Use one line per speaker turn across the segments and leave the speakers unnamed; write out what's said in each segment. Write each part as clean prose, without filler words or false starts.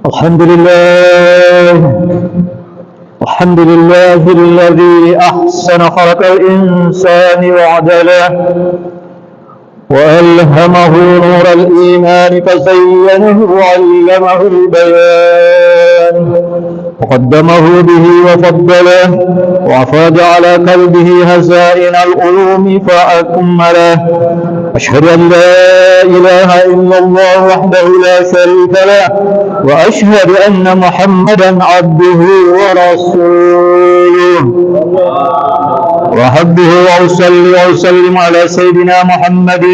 الحمد لله الحمد لله الذي أحسن خلق الإنسان وعدله وألهمه نور الإيمان فزينه وعلمه البيان وقدمه به وفضله وأفاد على قلبه هزائن العلوم فأكمله. أشهد أن لا إله إلا الله وحده لا شريك له وأشهد أن محمدا عبده ورسوله وحبه وأصلي وأسلم على سيدنا محمد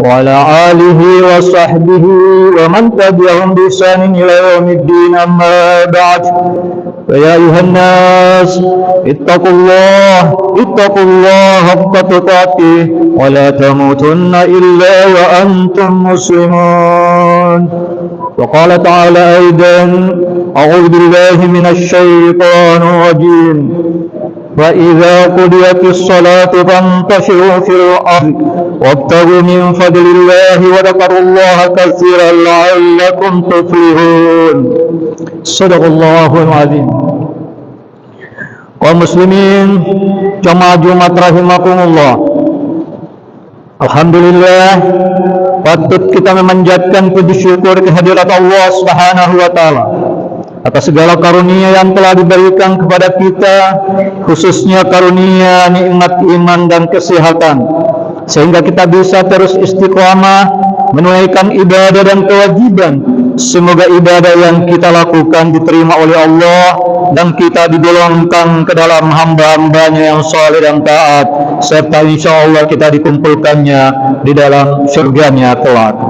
وعلى آله وصحبه ومن تبعهم بإحسان إلى يوم الدين. أما بعد، فيا أيها الناس اتقوا الله حق تقاته ولا تموتن إلا وأنتم مسلمون. وقال تعالى أيضا: أعوذ بالله من الشيطان الرجيم، فإذا قضيت الصلاة فانتشروا في الأرض وابتغوا من فضل الله وذكروا الله كثيرا لعلكم تفلحون. صدق الله العظيم. Kaum muslimin jamaah Jumat rahimakumullah, alhamdulillah, patut kita memanjatkan puji syukur kehadirat Allah Subhanahu wa taala atas segala karunia yang telah diberikan kepada kita, khususnya karunia nikmat iman dan kesehatan, sehingga kita bisa terus istiqamah menunaikan ibadah dan kewajiban. Semoga ibadah yang kita lakukan diterima oleh Allah dan kita digolongkan ke dalam hamba-hambanya yang saleh dan taat, serta insya Allah kita dikumpulkannya di dalam surganya kelak.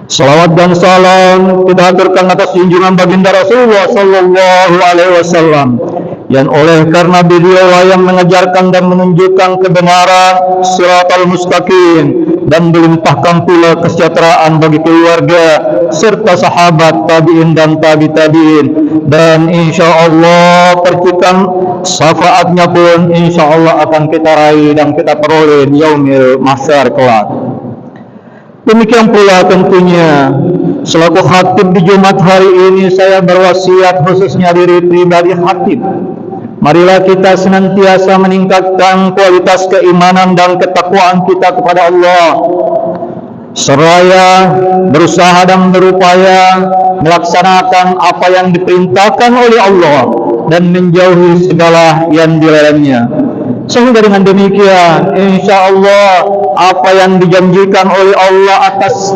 Salawat dan salam kita haturkan atas junjungan baginda Rasulullah Sallallahu Alaihi Wasallam, yang oleh karena beliau yang mengajarkan dan menunjukkan kebenaran Shiratal Mustaqim dan melimpahkan pula kesejahteraan bagi keluarga serta sahabat tabi'in dan tabi'in, dan insya Allah percikan syafaatnya pun insya Allah akan kita raih dan kita peroleh di yaumil mahsyar kelak. Demikian pula tentunya selaku khatib di Jumat hari ini, saya berwasiat khususnya diri pribadi khatib, marilah kita senantiasa meningkatkan kualitas keimanan dan ketakwaan kita kepada Allah, seraya berusaha dan berupaya melaksanakan apa yang diperintahkan oleh Allah dan menjauhi segala yang dilarangnya. Sehingga dengan demikian insya Allah apa yang dijanjikan oleh Allah atas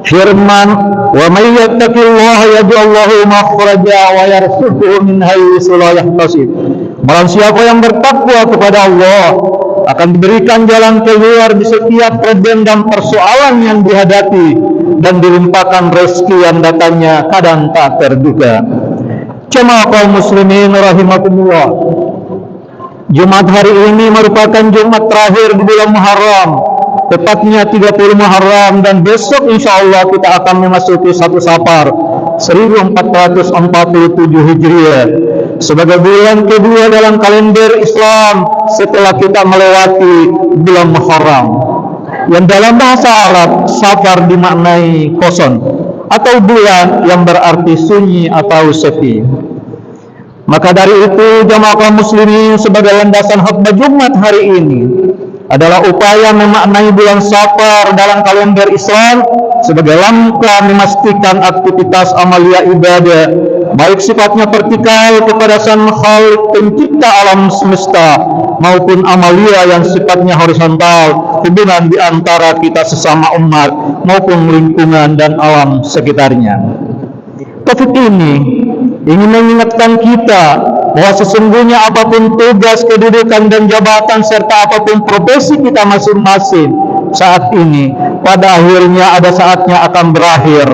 firman, wa may yattaqillaha yaj'al lahu makhraja wa yarzuqhu min haitsu la yahtasib, barang siapa yang bertakwa kepada Allah akan diberikan jalan keluar di setiap problem dan persoalan yang dihadapi, dan dilimpahkan rezeki yang datangnya kadang tak terduga. Jemaah kaum muslimin rahimakumullah, Jumat hari ini merupakan Jumat terakhir di bulan Muharram, tepatnya 30 Muharram, dan besok insya Allah kita akan memasuki 1 Safar 1447 Hijriah sebagai bulan kedua dalam kalender Islam setelah kita melewati bulan Muharram, yang dalam bahasa Arab Safar dimaknai kosong atau bulan yang berarti sunyi atau sepi. Maka dari itu jamaah kaum muslimin, sebagai landasan khutbah Jumat hari ini adalah upaya memaknai bulan Safar dalam kalender Islam sebagai langkah memastikan aktivitas amalia ibadah, baik sifatnya vertikal kepada Sang Khalik pencipta alam semesta, maupun amalia yang sifatnya horizontal, hubungan di antara kita sesama umat maupun lingkungan dan alam sekitarnya. Topik ini ingin mengingatkan kita bahwa sesungguhnya apapun tugas, kedudukan dan jabatan serta apapun profesi kita masing-masing saat ini, pada akhirnya ada saatnya akan berakhir.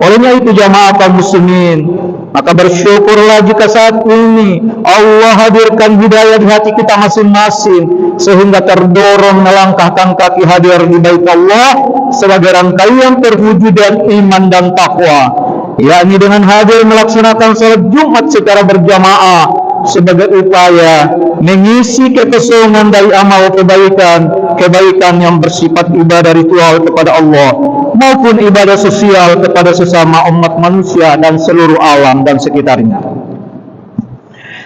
Olehnya itu jamaah kaum muslimin, maka bersyukurlah jika saat ini Allah hadirkan hidayah di hati kita masing-masing, sehingga terdorong melangkahkan kaki hadir di bait Allah sebagai rangkaian perwujudan iman dan takwa, yakni dengan hadir melaksanakan salat Jumat secara berjamaah sebagai upaya mengisi kekosongan dari amal kebaikan yang bersifat ibadah ritual kepada Allah maupun ibadah sosial kepada sesama umat manusia dan seluruh alam dan sekitarnya.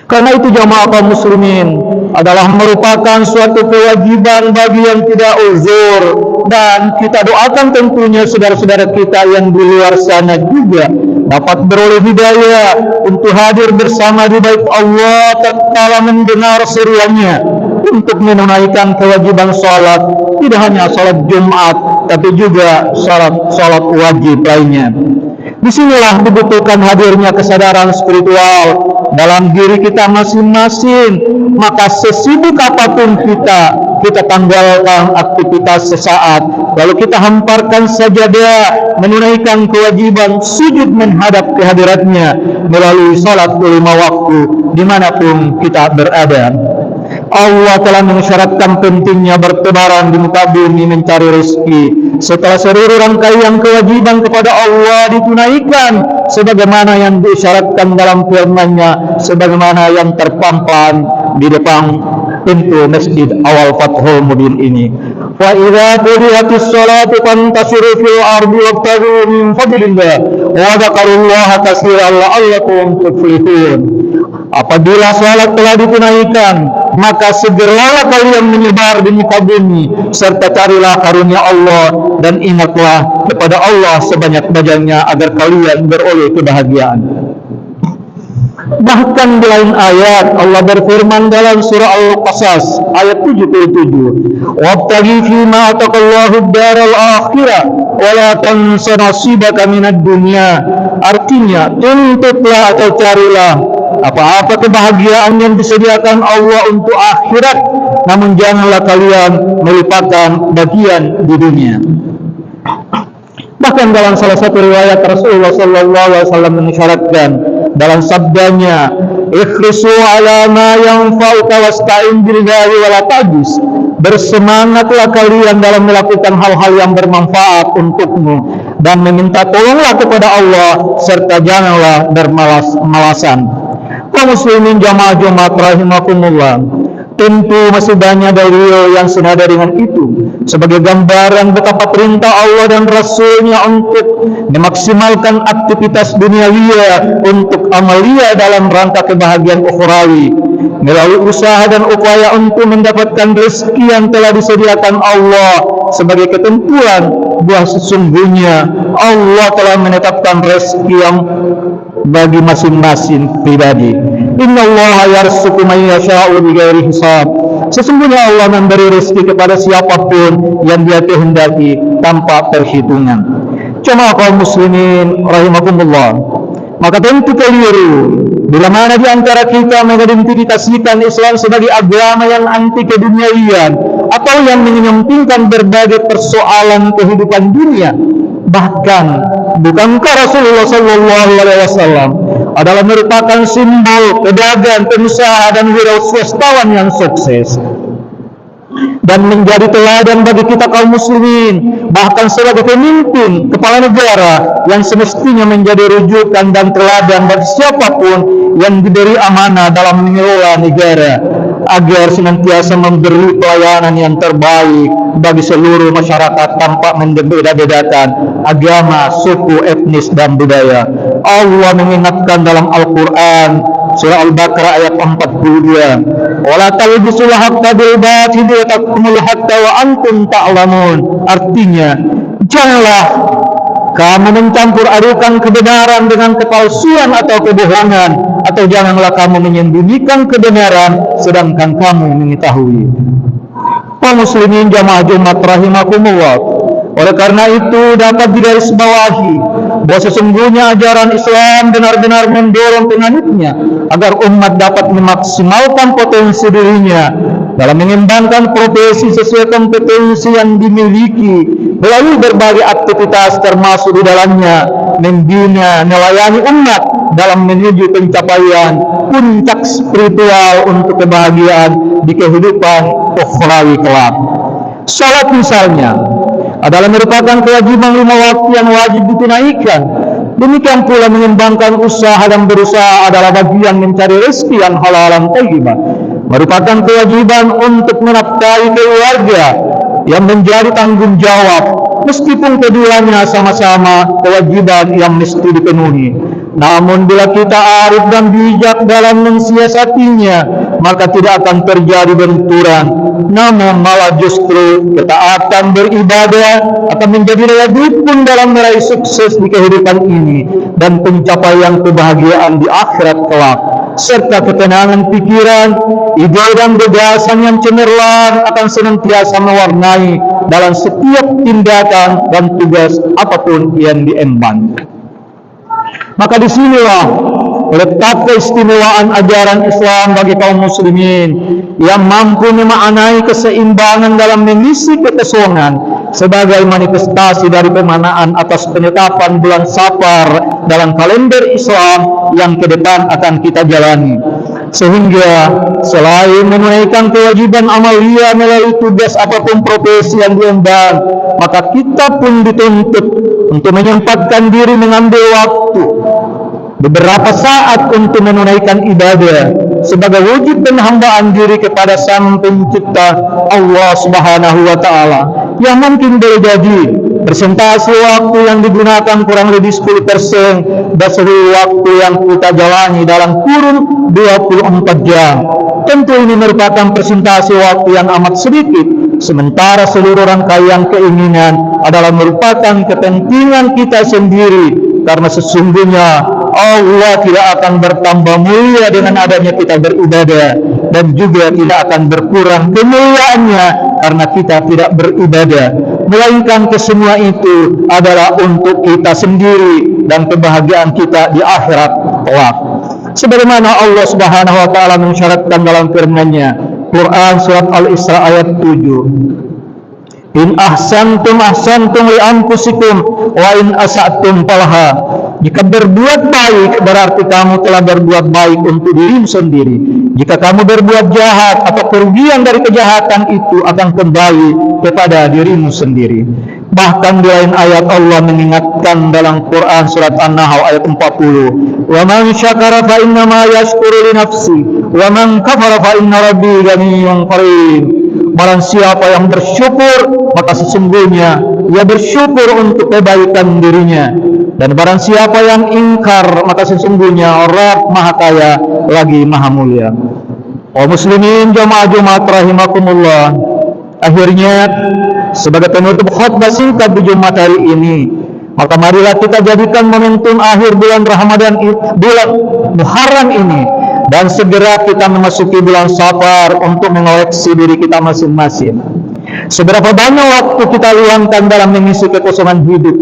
Karena itu jamaah kaum muslimin adalah merupakan suatu kewajiban bagi yang tidak uzur, dan kita doakan tentunya saudara-saudara kita yang di luar sana juga dapat beroleh hidayah untuk hadir bersama di bait Allah tatkala mendengar seruannya untuk menunaikan kewajiban salat, tidak hanya salat Jumat tapi juga salat wajib lainnya. Disinilah dibutuhkan hadirnya kesadaran spiritual dalam diri kita masing-masing. Maka sesibuk apapun kita tanggalkan aktivitas sesaat, lalu kita hamparkan sajadah menunaikan kewajiban sujud menghadap kehadiratnya melalui salat 5 waktu dimanapun kita berada. Allah telah mengisyaratkan pentingnya bertebaran di muka bumi mencari rezeki setelah seluruh rangkaian kewajiban kepada Allah ditunaikan sebagaimana yang diisyaratkan dalam firman-Nya, sebagaimana yang terpampang di depan pintu masjid awal Fathul Mubin ini. Wa idza qudiyatis shalatu fantashiru fil ardi wabtaghu min fadlillah wa dzakarullaha katsiran la'allakum tuflihun. Apabila salat telah ditunaikan, maka segeralah kalian menyebar di muka bumi serta carilah karunia Allah dan ingatlah kepada Allah sebanyak-banyaknya agar kalian beroleh kebahagiaan. Bahkan di lain ayat Allah berfirman dalam surah Al-Qasas ayat 77, "Wabtaghi fima ataqallahu ad-daral akhirah wa la tansa nasibaka minad dunya." Artinya, tuntutlah atau carilah apa-apa kebahagiaan yang disediakan Allah untuk akhirat, namun janganlah kalian melupakan bagian di dunia. Bahkan dalam salah satu riwayat Rasulullah SAW mengisyaratkan dalam sabdanya, "Ikhlisu ala ma yanfa'uka wasta'in billahi wa la ta'jis." Bersemangatlah kalian dalam melakukan hal-hal yang bermanfaat untukmu dan meminta tolonglah kepada Allah serta janganlah bermalas-malasan. Kaum muslimin jamaah Jumat rahimakumullah, tentu masih banyak dalil yang senada dengan itu sebagai gambaran betapa perintah Allah dan Rasul-Nya untuk memaksimalkan aktivitas duniawiya untuk amalia dalam rangka kebahagiaan ukhrawi melalui usaha dan upaya untuk mendapatkan rezeki yang telah disediakan Allah sebagai ketentuan bahwa sesungguhnya Allah telah menetapkan rezeki yang bagi masing-masing pribadi. Innallaha yarzuqu man yasha'u bighairi hisab. Sesungguhnya Allah memberi rezeki kepada siapapun yang Dia kehendaki tanpa perhitungan. Jemaah kaum muslimin rahimakumullah, maka tentu keliru bila mana di antara kita mengidentifikasikan Islam sebagai agama yang anti keduniawian atau yang menyampingkan berbagai persoalan kehidupan dunia. Bahkan bukankah Rasulullah SAW adalah merupakan simbol pedagang, pengusaha dan wirausahawan yang sukses dan menjadi teladan bagi kita kaum muslimin, bahkan sebagai pemimpin kepala negara yang semestinya menjadi rujukan dan teladan bagi siapapun yang diberi amanah dalam mengelola negara agar senantiasa memberi pelayanan yang terbaik bagi seluruh masyarakat tanpa membeda-bedakan agama, suku, etnis dan budaya. Allah mengingatkan dalam Al-Quran surah Al-Baqarah ayat 42, "Wala talbisul haqqa bil batil wa taktumul haqqa wa antum ta'lamun." Artinya, janganlah kamu mencampur adukan kebenaran dengan kepalsuan atau kebohongan, atau janganlah kamu menyembunyikan kebenaran sedangkan kamu mengetahui. Kaum muslimin jamaah Jumat rahimakumullah, oleh karena itu dapat digarisbawahi bahwa sesungguhnya ajaran Islam benar-benar mendorong penganutnya agar umat dapat memaksimalkan potensi dirinya dalam mengembangkan profesi sesuai kompetensi yang dimiliki melalui berbagai aktivitas termasuk di dalamnya membina, melayani umat dalam menuju pencapaian puncak spiritual untuk kebahagiaan di kehidupan ukhrawi kelak. Salat misalnya adalah merupakan kewajiban 5 waktu yang wajib ditunaikan, Demikian pula mengembangkan usaha dan berusaha adalah bagian mencari rezeki yang halal dan thayyibah, merupakan kewajiban untuk menafkahi keluarga yang menjadi tanggung jawab, meskipun keduanya sama-sama kewajiban yang mesti dipenuhi. Namun bila kita arif dan bijak dalam mensiasatinya, maka tidak akan terjadi benturan, namun malah justru ketaatan beribadah akan menjadi daya dukung dalam meraih sukses di kehidupan ini dan pencapaian kebahagiaan di akhirat kelak, serta ketenangan pikiran, ide dan gagasan yang cemerlang akan senantiasa mewarnai dalam setiap tindakan dan tugas apapun yang diemban. Maka disinilah letak keistimewaan ajaran Islam bagi kaum muslimin yang mampu memaknai keseimbangan dalam mengisi kekosongan sebagai manifestasi dari pemanaan atas penetapan bulan Safar dalam kalender Islam yang ke depan akan kita jalani. Sehingga selain menunaikan kewajiban amalia melalui tugas apapun profesi yang diemban, maka kita pun dituntut untuk menyempatkan diri mengambil waktu beberapa saat untuk menunaikan ibadah sebagai wujud penghambaan diri kepada Sang Pencipta Allah Subhanahu wa taala, yang mungkin boleh jadi persentase waktu yang digunakan kurang lebih 10% dari seluruh waktu yang kita jalani dalam kurun 24 jam. Tentu ini merupakan persentase waktu yang amat sedikit, sementara seluruh rangkaian keinginan adalah merupakan kepentingan kita sendiri, karena sesungguhnya Allah tidak akan bertambah mulia dengan adanya kita beribadah, dan juga tidak akan berkurang kemuliaannya karena kita tidak beribadah, melainkan kesemua itu adalah untuk kita sendiri dan kebahagiaan kita di akhirat kelak. Sebagaimana Allah Subhanahu wa taala mensyaratkan dalam firman-Nya, Quran surat Al-Isra ayat 7. In ahsantum ahsantum li anfusikum wa in asa'tum falaha. Jika berbuat baik berarti kamu telah berbuat baik untuk dirimu sendiri. Jika kamu berbuat jahat atau kerugian dari kejahatan itu akan kembali kepada dirimu sendiri. Bahkan di lain ayat Allah mengingatkan dalam Quran surat An-Nahl ayat 40. Wa man syakara fa innama yashkuru li nafsi wa man kafara fa inna rabbi ghaniyyun karim. Barang siapa yang bersyukur, maka sesungguhnya ia bersyukur untuk kebaikan dirinya, dan barang siapa yang ingkar, maka sesungguhnya Rabb Maha Kaya lagi Maha Mulia. Kaum muslimin jamaah Jumat rahimakumullah, akhirnya sebagai penutup khutbah singkat di Jumat hari ini, maka marilah kita jadikan momentum akhir bulan Ramadan, bulan Muharram ini, dan segera kita memasuki bulan Safar untuk mengoreksi diri kita masing-masing. Seberapa banyak waktu kita luangkan dalam mengisi kekosongan hidup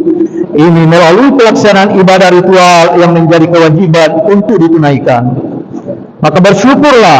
ini melalui pelaksanaan ibadah ritual yang menjadi kewajiban untuk ditunaikan. Maka bersyukurlah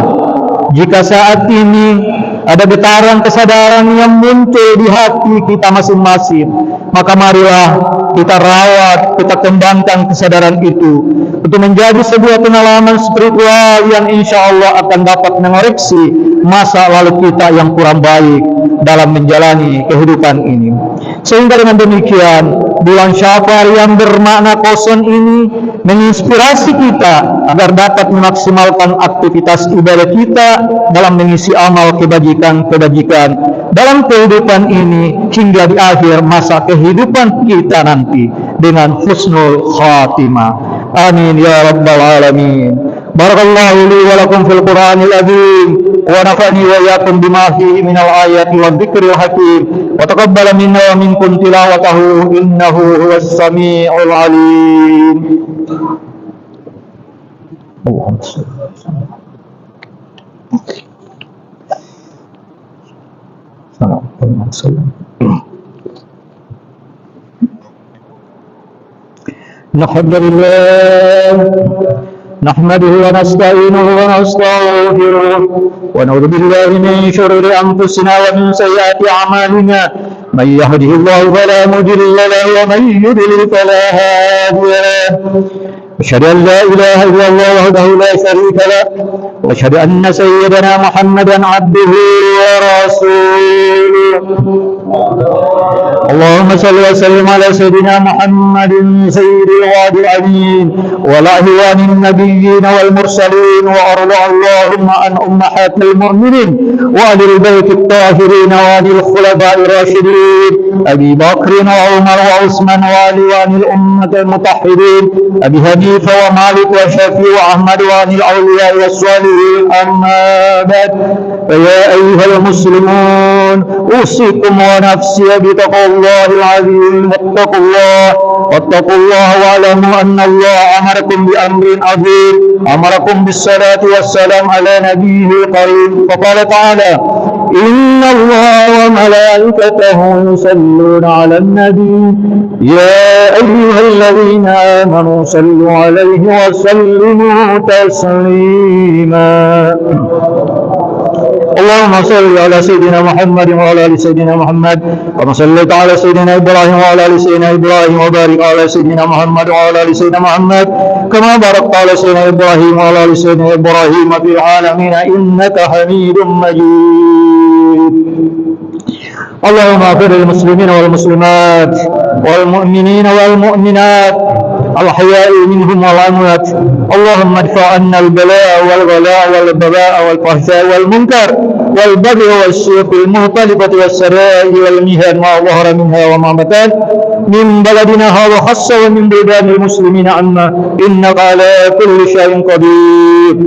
jika saat ini ada getaran kesadaran yang muncul di hati kita masing-masing. Maka marilah kita rawat, kita kembangkan kesadaran itu untuk menjadi sebuah pengalaman spiritual yang insya Allah akan dapat mengoreksi masa lalu kita yang kurang baik dalam menjalani kehidupan ini. Sehingga dengan demikian bulan Syawal yang bermakna kosong ini menginspirasi kita agar dapat memaksimalkan aktivitas ibadah kita dalam mengisi amal kebajikan-kebajikan dalam kehidupan ini hingga di akhir masa kehidupan kita nanti dengan husnul khatimah. Amin ya rabbal alamin. Barakallahu li wa lakum fil Qur'anil azim wa nafa'ni wa iyyakum bima fihi minal ayati wadh dhikril hakim wa taqabbala minna wa minkum tilawatahu innahu huwas samiul alim. Allahumma shalli. نحمده ونستعينه ونستغفره ونعوذ بالله من شرور أنفسنا ومن سيئات أعمالنا من يهده الله فلا مضل له ومن يضلل فلا هادي له أشهد أن لا إله إلا الله وحده لا شريك له وأشهد أن سيدنا محمدا عبده ورسوله اللهم صل وسلم على سيدنا محمد سيد الوعد العليم والأهوان النبيين والمرسلين وأرض اللهم عن أمهات المؤمنين وعن البيت الطاهرين وعن الخلفاء الراشدين أبي بكر وعمر وعثمان وعلي وعن الأمة المطهرين أبي حنيفة ومالك وشافعي وأحمد وعن الأولياء والصالحين أما بعد فيا أيها المسلمون أوصيكم ونفسي بتقوى الله العظيم واتقوا الله واعلموا أن الله أمركم بأمر عظيم أمركم بالصلاة والسلام على نبيه الكريم فقال تعالى إن الله وملائكته يصلون على النبي يا أيها الذين آمنوا صلوا عليه وسلموا تسليما اللهم صل على سيدنا محمد وعلى ال سيدنا محمد كما صليت على سيدنا ابراهيم وعلى ال سيدنا ابراهيم وبارك على سيدنا محمد وعلى ال سيدنا محمد كما باركت على سيدنا ابراهيم وعلى ال سيدنا ابراهيم في العالمين انك حميد مجيد اللهم اغفر للمسلمين والمسلمات والمؤمنين والمؤمنات الأحياء منهم والأموات اللهم ادفع عنا البلاء والغلاء والبلاء والفحشاء والمنكر والبغي والسوء المختلفة والسرائر والمهن ما ظهر منها وما بطن من بلدنا هذا خاصة ومن بلدان المسلمين عما إنك على كل شيء قدير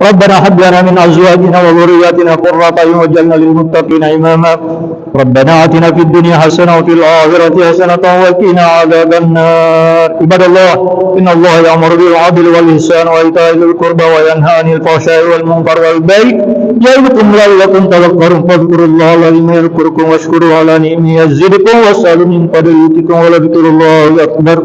ربنا هب لنا من أزواجنا وذرياتنا قرة أعين واجعلنا للمتقين إماما ربنا آتنا في الدنيا حسنة وفي الآخرة حسنة وقنا عذاب النار عباد الله إن الله يأمر بالعدل والإحسان وإيتاء ذي القربى وينهى عن الفحشاء والمنكر والبغي يعظكم لعلكم تذكرون فاذكروا الله العظيم يذكركم واشكروا على نعمه يزدكم واسألوا من فضله يؤتكم ولذكر الله أكبر